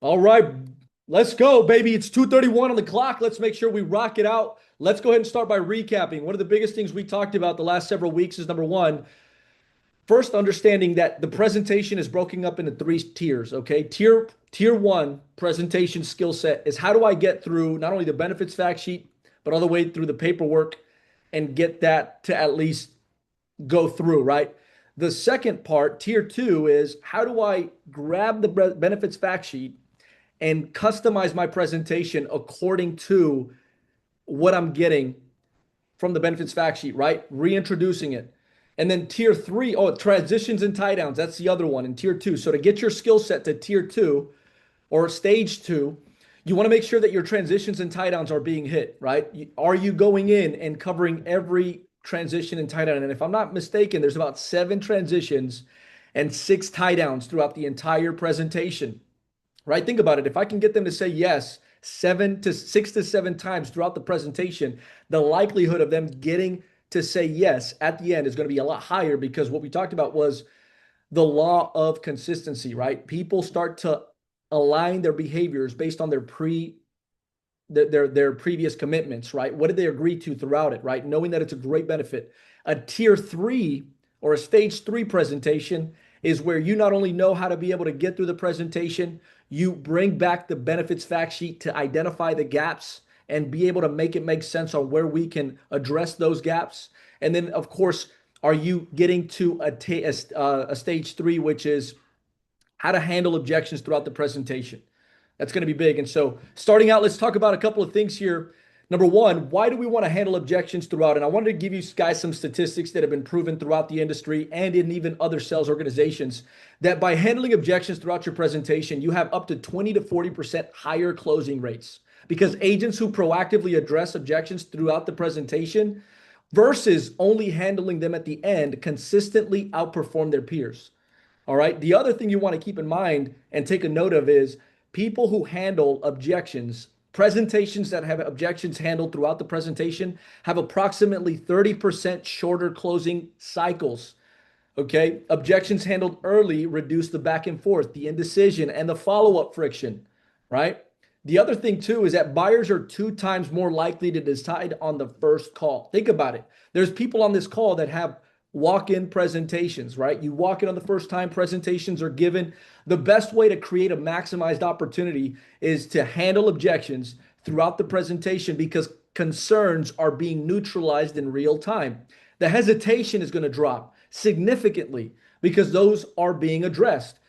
All right, let's go, baby. It's 2:31 on the clock. Let's make sure we rock it out. Let's go ahead and start by recapping. One of the biggest things we talked about the last several weeks is number one, first understanding that the presentation is broken up into three tiers, okay? Tier one presentation skill set is how do I get through not only the benefits fact sheet, but all the way through the paperwork and get that to at least go through, right? The second part, tier two, is how do I grab the benefits fact sheet and customize my presentation according to what I'm getting from the benefits fact sheet, right? Reintroducing it. And then tier three, oh, transitions and tie downs. That's the other one in tier two. So to get your skill set to tier two or stage two, you want to make sure that your transitions and tie downs are being hit, right? Are you going in and covering every transition and tie down? And if I'm not mistaken, there's about 7 transitions and 6 tie downs throughout the entire presentation, right? Think about it. If I can get them to say yes 6 to 7 times throughout the presentation, the likelihood of them getting to say yes at the end is going to be a lot higher because what we talked about was the law of consistency, right? People start to align their behaviors based on their previous commitments, right? What did they agree to throughout it, right? Knowing that it's a great benefit. A tier 3 or a stage 3 presentation is where you not only know how to be able to get through the presentation, you bring back the benefits fact sheet to identify the gaps and be able to make it make sense on where we can address those gaps. And then, of course, are you getting to a stage 3, which is how to handle objections throughout the presentation? That's going to be big. And so, starting out, let's talk about a couple of things here. Number one, why do we want to handle objections throughout? And I wanted to give you guys some statistics that have been proven throughout the industry and in even other sales organizations that by handling objections throughout your presentation, you have up to 20 to 40% higher closing rates because agents who proactively address objections throughout the presentation versus only handling them at the end consistently outperform their peers. All right. The other thing you want to keep in mind and take a note of is people who handle objections, presentations that have objections handled throughout the presentation have approximately 30% shorter closing cycles. Okay. Objections handled early reduce the back and forth, the indecision, and the follow-up friction, right? The other thing too is that buyers are 2 times more likely to decide on the first call. Think about it. There's people on this call that have walk-in presentations, right? You walk in on the first time, presentations are given. The best way to create a maximized opportunity is to handle objections throughout the presentation because concerns are being neutralized in real time. The hesitation is going to drop significantly because those are being addressed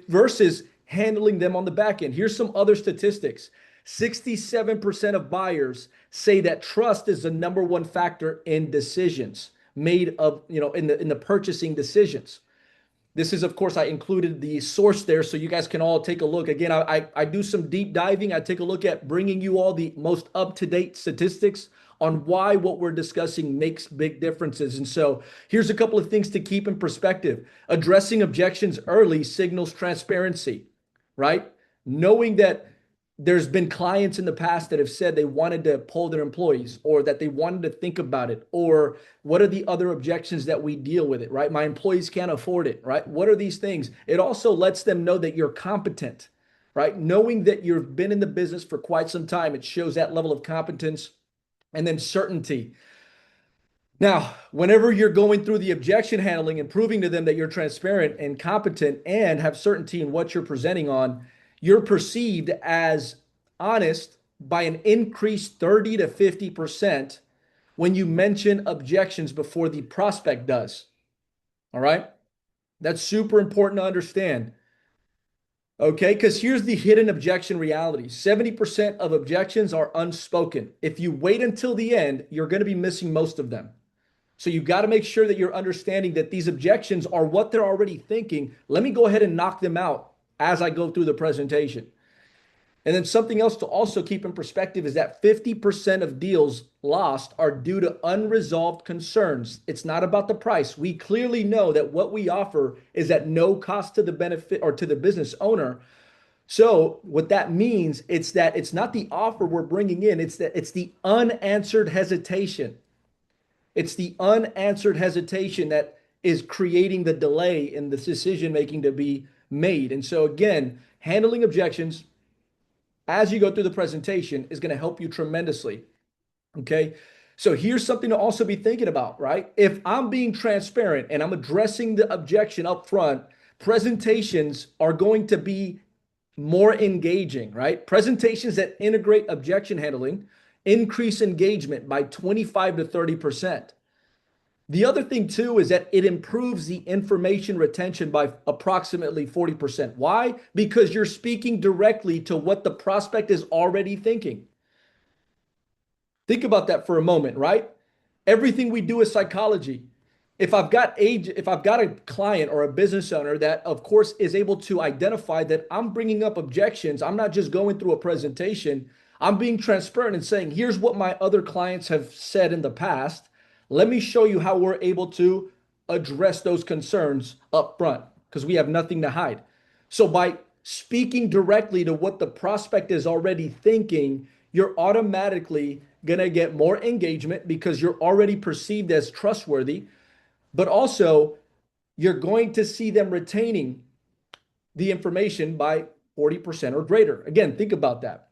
versus handling them on the back end. Here's some other statistics. 67% of buyers say that trust is the number one factor in decisions made of, in the purchasing decisions. This is, of course, I included the source there so you guys can all take a look. Again, I do some deep diving. I take a look at bringing you all the most up-to-date statistics on why what we're discussing makes big differences. And so here's a couple of things to keep in perspective. Addressing objections early signals transparency, right? Knowing that there's been clients in the past that have said they wanted to pull their employees or that they wanted to think about it, or what are the other objections that we deal with it, right? My employees can't afford it, right? What are these things? It also lets them know that you're competent, right? Knowing that you've been in the business for quite some time, it shows that level of competence. And then certainty. Now, whenever you're going through the objection handling and proving to them that you're transparent and competent and have certainty in what you're presenting on, you're perceived as honest by an increased 30 to 50% when you mention objections before the prospect does. All right? That's super important to understand. Okay, because here's the hidden objection reality. 70% of objections are unspoken. If you wait until the end, you're going to be missing most of them. So you've got to make sure that you're understanding that these objections are what they're already thinking. Let me go ahead and knock them out as I go through the presentation. And then something else to also keep in perspective is that 50% of deals lost are due to unresolved concerns. It's not about the price. We clearly know that what we offer is at no cost to the benefit or to the business owner. So what that means, it's that it's not the offer we're bringing in, it's the unanswered hesitation. It's the unanswered hesitation that is creating the delay in the decision making to be made. And so again, handling objections as you go through the presentation is going to help you tremendously. Okay. So here's something to also be thinking about, right? If I'm being transparent and I'm addressing the objection up front, presentations are going to be more engaging, right? Presentations that integrate objection handling increase engagement by 25 to 30%. The other thing too is that it improves the information retention by approximately 40%. Why? Because you're speaking directly to what the prospect is already thinking. Think about that for a moment, right? Everything we do is psychology. If I've got a client or a business owner that of course is able to identify that I'm bringing up objections, I'm not just going through a presentation, I'm being transparent and saying, here's what my other clients have said in the past. Let me show you how we're able to address those concerns up front because we have nothing to hide. So by speaking directly to what the prospect is already thinking, you're automatically going to get more engagement because you're already perceived as trustworthy, but also you're going to see them retaining the information by 40% or greater. Again, think about that.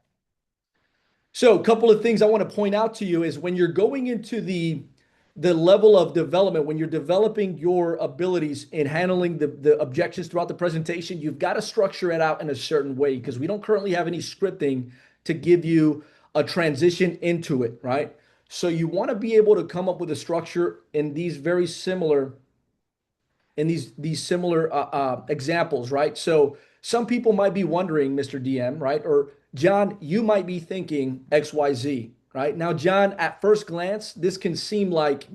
So a couple of things I want to point out to you is when you're going into the level of development, when you're developing your abilities in handling the objections throughout the presentation, you've got to structure it out in a certain way because we don't currently have any scripting to give you a transition into it, right? So you want to be able to come up with a structure in these very similar, in these similar examples, right? So some people might be wondering, Mr. DM, right? Or John, you might be thinking XYZ, right? Now, John, at first glance, this can seem like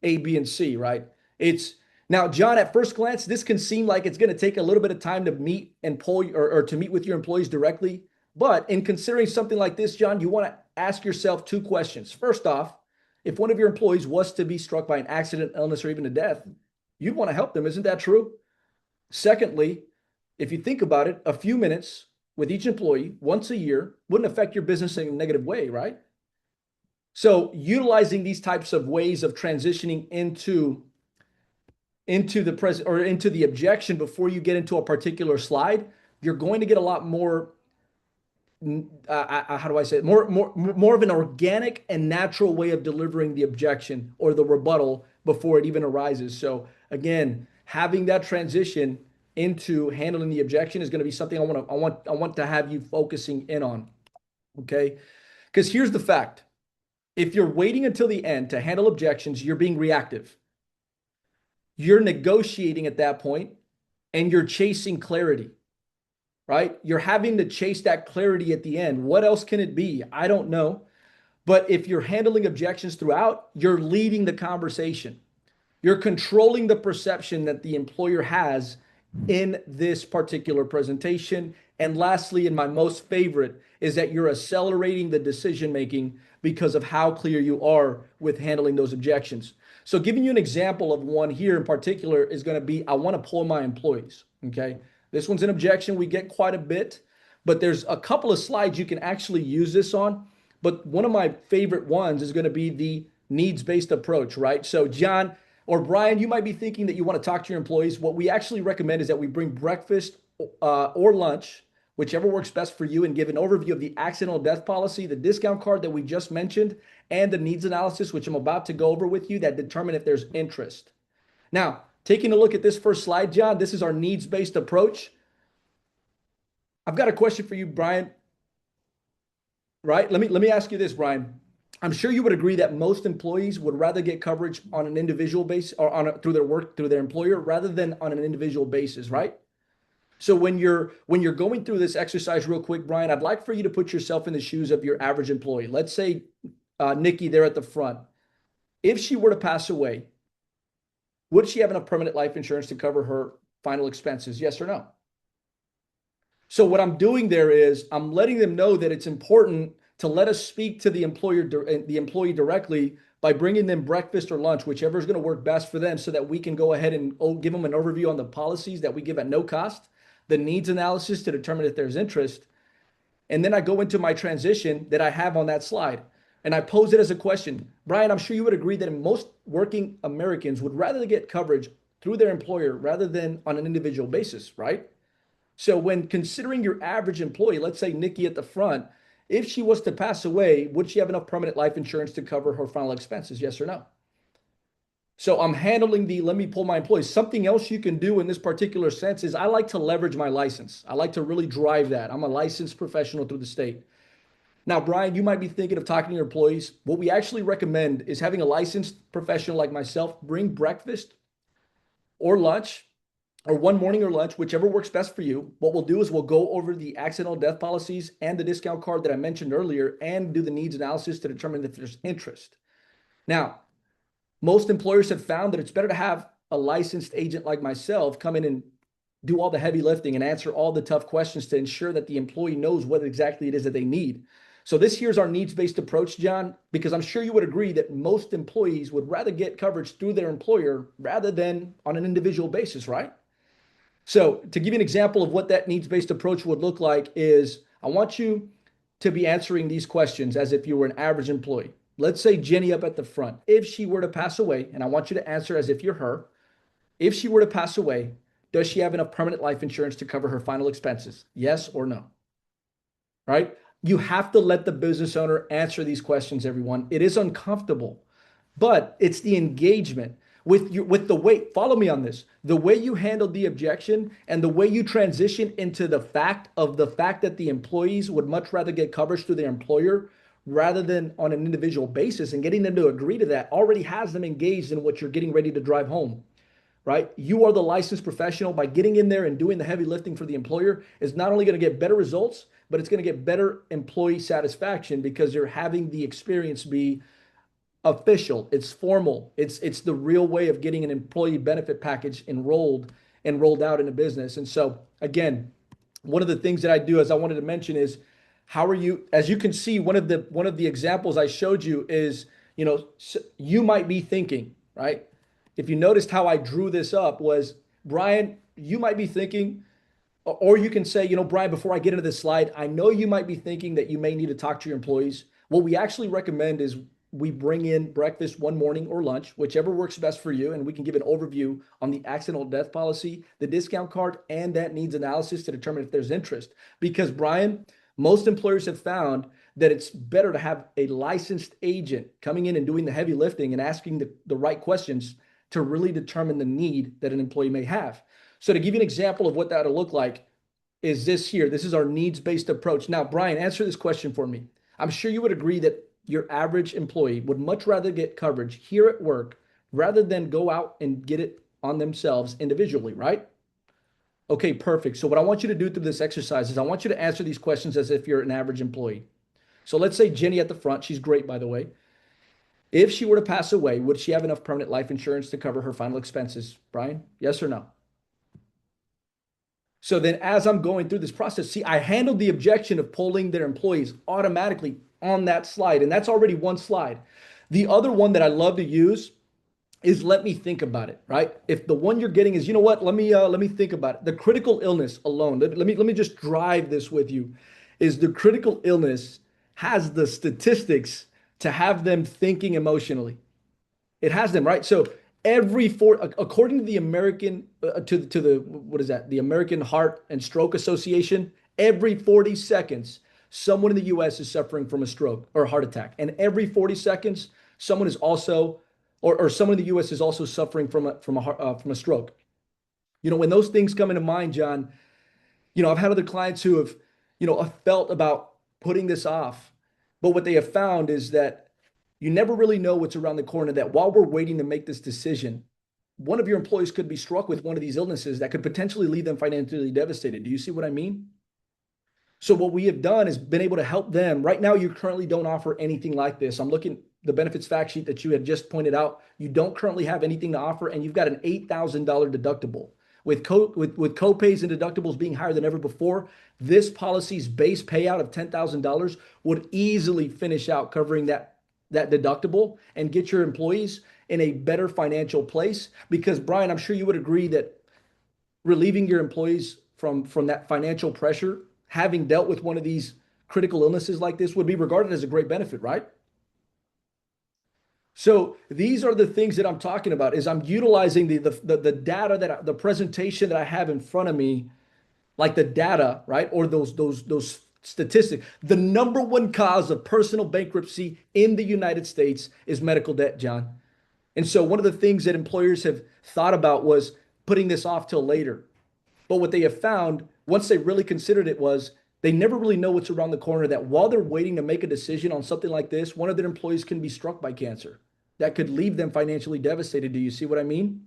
A, B, and C, right? It's now, John, at first glance, this can seem like it's going to take a little bit of time to meet and pull or to meet with your employees directly. But in considering something like this, John, you want to ask yourself two questions. First off, if one of your employees was to be struck by an accident, illness, or even a death, you'd want to help them. Isn't that true? Secondly, if you think about it, a few minutes with each employee once a year wouldn't affect your business in a negative way, right? So utilizing these types of ways of transitioning into the present or into the objection before you get into a particular slide, you're going to get a lot more how do I say it? More of an organic and natural way of delivering the objection or the rebuttal before it even arises. So again, having that transition into handling the objection is going to be something I want to have you focusing in on. Okay? Because here's the fact. If you're waiting until the end to handle objections, you're being reactive. You're negotiating at that point and you're chasing clarity. Right? You're having to chase that clarity at the end. What else can it be? I don't know. But if you're handling objections throughout, you're leading the conversation. You're controlling the perception that the employer has in this particular presentation. And lastly, and my most favorite, is that you're accelerating the decision making because of how clear you are with handling those objections. So giving you an example of one here in particular is going to be, I want to pull my employees. Okay. This one's an objection we get quite a bit, but there's a couple of slides you can actually use this on. But one of my favorite ones is going to be the needs-based approach, right? So John or Brian, you might be thinking that you want to talk to your employees. What we actually recommend is that we bring breakfast or lunch, whichever works best for you, and give an overview of the accidental death policy, the discount card that we just mentioned, and the needs analysis, which I'm about to go over with you, that determine if there's interest. Now, taking a look at this first slide, John, this is our needs-based approach. I've got a question for you, Brian. Right? Let me ask you this, Brian. I'm sure you would agree that most employees would rather get coverage on an individual basis or through their employer rather than on an individual basis, right? So when you're going through this exercise real quick, Brian, I'd like for you to put yourself in the shoes of your average employee. Let's say Nikki there at the front. If she were to pass away, would she have enough permanent life insurance to cover her final expenses? Yes or no? So what I'm doing there is I'm letting them know that it's important to let us speak to the employee directly by bringing them breakfast or lunch, whichever is going to work best for them, so that we can go ahead and give them an overview on the policies that we give at no cost, the needs analysis to determine if there's interest. And then I go into my transition that I have on that slide. And I pose it as a question. Brian, I'm sure you would agree that most working Americans would rather get coverage through their employer rather than on an individual basis, right? So when considering your average employee, let's say Nikki at the front, if she was to pass away, would she have enough permanent life insurance to cover her final expenses? Yes or no? So I'm handling the let me pull my employees. Something else you can do in this particular sense is I like to leverage my license. I like to really drive that. I'm a licensed professional through the state. Now, Brian, you might be thinking of talking to your employees. What we actually recommend is having a licensed professional like myself bring breakfast or lunch or one morning or lunch, whichever works best for you. What we'll do is we'll go over the accidental death policies and the discount card that I mentioned earlier and do the needs analysis to determine if there's interest. Now, most employers have found that it's better to have a licensed agent like myself come in and do all the heavy lifting and answer all the tough questions to ensure that the employee knows what exactly it is that they need. So this here's our needs-based approach, John, because I'm sure you would agree that most employees would rather get coverage through their employer rather than on an individual basis, right? So to give you an example of what that needs-based approach would look like is I want you to be answering these questions as if you were an average employee. Let's say Jenny up at the front. If she were to pass away, and I want you to answer as if you're her, if she were to pass away, does she have enough permanent life insurance to cover her final expenses? Yes or no? Right? You have to let the business owner answer these questions, everyone. It is uncomfortable, but it's the engagement with the way, follow me on this, the way you handled the objection and the way you transition into the fact that the employees would much rather get coverage through their employer rather than on an individual basis, and getting them to agree to that already has them engaged in what you're getting ready to drive home, right? You are the licensed professional. By getting in there and doing the heavy lifting for the employer is not only going to get better results, but it's going to get better employee satisfaction because you're having the experience be official, it's formal, it's the real way of getting an employee benefit package enrolled and rolled out in a business. And so again, one of the things that I do, as I wanted to mention, is how are you, as you can see, one of the examples I showed you is, you might be thinking, right? If you noticed how I drew this up was, Brian, you might be thinking, or you can say, Brian, before I get into this slide, I know you might be thinking that you may need to talk to your employees. What we actually recommend is we bring in breakfast one morning or lunch, whichever works best for you, and we can give an overview on the accidental death policy, the discount card, and that needs analysis to determine if there's interest. Because, Brian, most employers have found that it's better to have a licensed agent coming in and doing the heavy lifting and asking the right questions to really determine the need that an employee may have. So to give you an example of what that'll look like is this here. This is our needs-based approach. Now, Brian, answer this question for me. I'm sure you would agree that your average employee would much rather get coverage here at work rather than go out and get it on themselves individually, right? Okay, perfect. So what I want you to do through this exercise is I want you to answer these questions as if you're an average employee. So let's say Jenny at the front, she's great, by the way. If she were to pass away, would she have enough permanent life insurance to cover her final expenses? Brian, yes or no? So then as I'm going through this process, see, I handled the objection of polling their employees automatically on that slide, and that's already one slide. The other one that I love to use is let me think about it, right? If the one you're getting is, you know what, let me think about it. The critical illness alone, let me just drive this with you, is the critical illness has the statistics to have them thinking emotionally. It has them, right? So according to the American, to the, what is that? The American Heart and Stroke Association, every 40 seconds, someone in the US is suffering from a stroke or a heart attack. And every 40 seconds, someone is also, or someone in the US is also suffering from a stroke. When those things come into mind, John, I've had other clients who have felt about putting this off. But what they have found is that you never really know what's around the corner, that while we're waiting to make this decision, one of your employees could be struck with one of these illnesses that could potentially leave them financially devastated. Do you see what I mean? So what we have done is been able to help them. Right now, you currently don't offer anything like this. I'm looking the benefits fact sheet that you had just pointed out. You don't currently have anything to offer, and you've got an $8,000 deductible. With copays and deductibles being higher than ever before, this policy's base payout of $10,000 would easily finish out covering that deductible and get your employees in a better financial place. Because, Brian, I'm sure you would agree that relieving your employees from that financial pressure, having dealt with one of these critical illnesses like this, would be regarded as a great benefit, right? So these are the things that I'm talking about, is I'm utilizing the data, the presentation that I have in front of me like the data, right? Or those statistics. The number one cause of personal bankruptcy in the United States is medical debt, John. And so one of the things that employers have thought about was putting this off till later. But what they have found, once they really considered it, was they never really know what's around the corner. That while they're waiting to make a decision on something like this, one of their employees can be struck by cancer. That could leave them financially devastated. Do you see what I mean?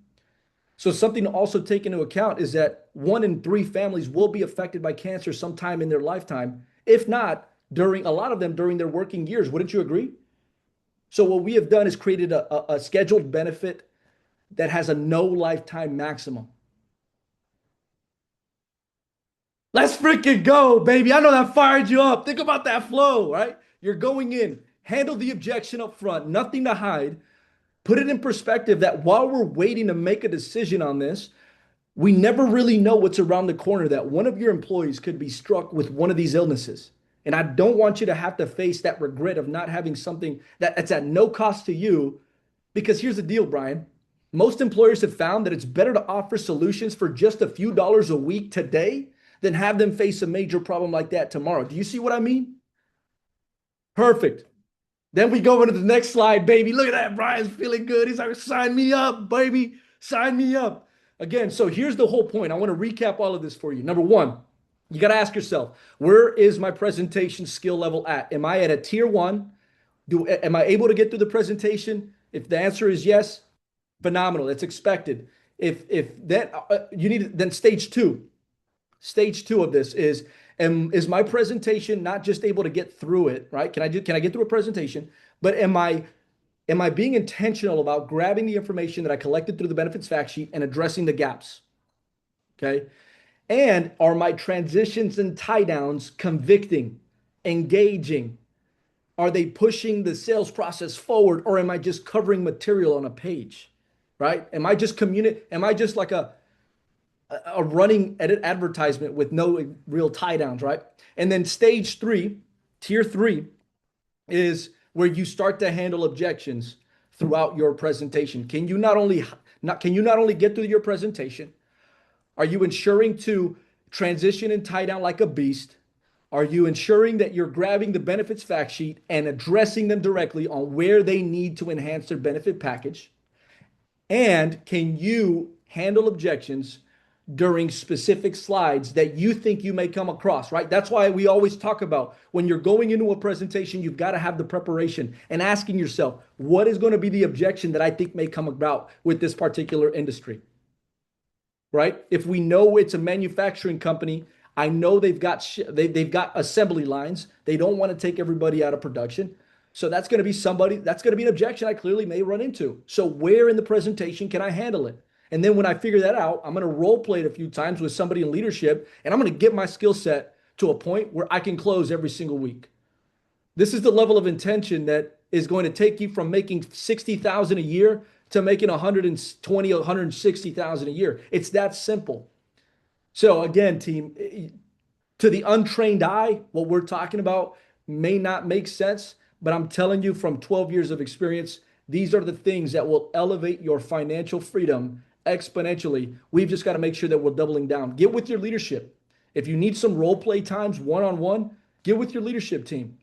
So something to also take into account is that 1 in 3 families will be affected by cancer sometime in their lifetime, if not during a lot of them during their working years. Wouldn't you agree? So what we have done is created a scheduled benefit that has a no lifetime maximum. Let's freaking go, baby. I know that fired you up. Think about that flow, right? You're going in, handle the objection up front, nothing to hide. Put it in perspective that while we're waiting to make a decision on this, we never really know what's around the corner, that one of your employees could be struck with one of these illnesses. And I don't want you to have to face that regret of not having something that's at no cost to you. Because here's the deal, Brian. Most employers have found that it's better to offer solutions for just a few dollars a week today than have them face a major problem like that tomorrow. Do you see what I mean? Perfect. Then we go into the next slide, baby. Look at that. Brian's feeling good. He's like, sign me up, baby. Sign me up. Again, so here's the whole point. I want to recap all of this for you. Number one, you got to ask yourself, where is my presentation skill level at? Am I at a tier one? Am I able to get through the presentation? If the answer is yes, phenomenal. It's expected. If that you need, then stage two. Stage two of this is my presentation not just able to get through it, right? Can I get through a presentation? But am I being intentional about grabbing the information that I collected through the benefits fact sheet and addressing the gaps? Okay. And are my transitions and tie downs convicting, engaging? Are they pushing the sales process forward, or am I just covering material on a page? Right? Am I just like a running edit advertisement with no real tie downs, right? And then stage three, tier three, is where you start to handle objections throughout your presentation. Can you not only get through your presentation? Are you ensuring to transition and tie down like a beast? Are you ensuring that you're grabbing the benefits fact sheet and addressing them directly on where they need to enhance their benefit package? And can you handle objections during specific slides that you think you may come across, right? That's why we always talk about when you're going into a presentation, you've got to have the preparation and asking yourself, what is going to be the objection that I think may come about with this particular industry, right? If we know it's a manufacturing company, I know they've got assembly lines. They don't want to take everybody out of production. So that's going to be an objection I clearly may run into. So where in the presentation can I handle it? And then when I figure that out, I'm going to role play it a few times with somebody in leadership, and I'm going to get my skill set to a point where I can close every single week. This is the level of intention that is going to take you from making 60,000 a year to making 120, 160,000 a year. It's that simple. So again, team, to the untrained eye, what we're talking about may not make sense, but I'm telling you from 12 years of experience, these are the things that will elevate your financial freedom exponentially. We've just got to make sure that we're doubling down. Get with your leadership. If you need some role play times one-on-one, get with your leadership team.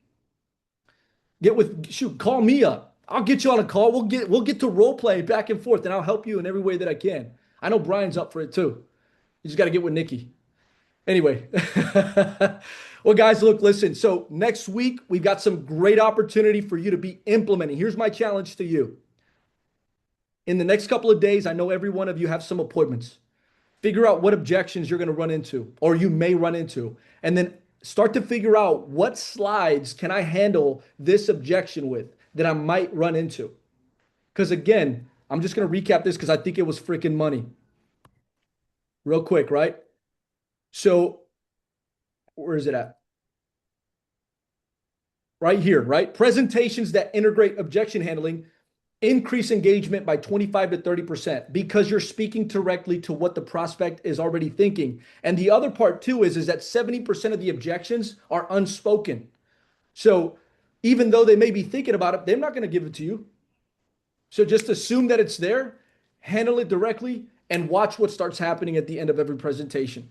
Call me up. I'll get you on a call. We'll get to role play back and forth, and I'll help you in every way that I can. I know Brian's up for it too. You just got to get with Nikki. Anyway, well, guys, look, listen. So next week, we've got some great opportunity for you to be implementing. Here's my challenge to you. In the next couple of days, I know every one of you have some appointments. Figure out what objections you're going to run into, or you may run into, and then start to figure out what slides can I handle this objection with that I might run into. Because again, I'm just going to recap this because I think it was freaking money. Real quick, right? So where is it at? Right here, right? Presentations that integrate objection handling increase engagement by 25 to 30% because you're speaking directly to what the prospect is already thinking. And the other part too is that 70% of the objections are unspoken. So even though they may be thinking about it, they're not going to give it to you. So just assume that it's there, handle it directly, and watch what starts happening at the end of every presentation.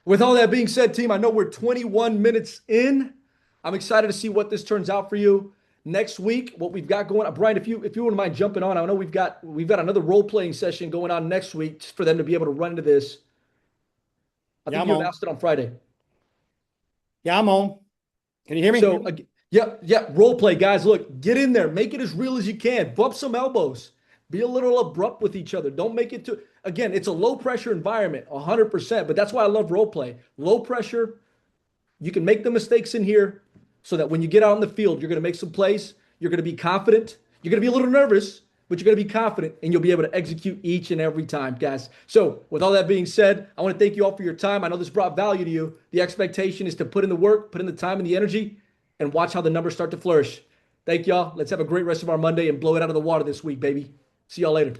With all that being said, team, I know we're 21 minutes in. I'm excited to see what this turns out for you next week. What we've got going on, Brian, if you wouldn't mind jumping on, I know we've got another role playing session going on next week just for them to be able to run into this. I Yeah, think I'm you on. announced it on Friday. Yeah, I'm on. Can you hear me? So, yeah, yeah, role play, guys. Look, get in there, make it as real as you can. Bump some elbows. Be a little abrupt with each other. Don't make it too. Again, it's a low pressure environment, 100%. But that's why I love role play. Low pressure. You can make the mistakes in here so that when you get out in the field, you're going to make some plays. You're going to be confident. You're going to be a little nervous, but you're going to be confident and you'll be able to execute each and every time, guys. So, with all that being said, I want to thank you all for your time. I know this brought value to you. The expectation is to put in the work, put in the time and the energy, and watch how the numbers start to flourish. Thank y'all. Let's have a great rest of our Monday and blow it out of the water this week, baby. See y'all later.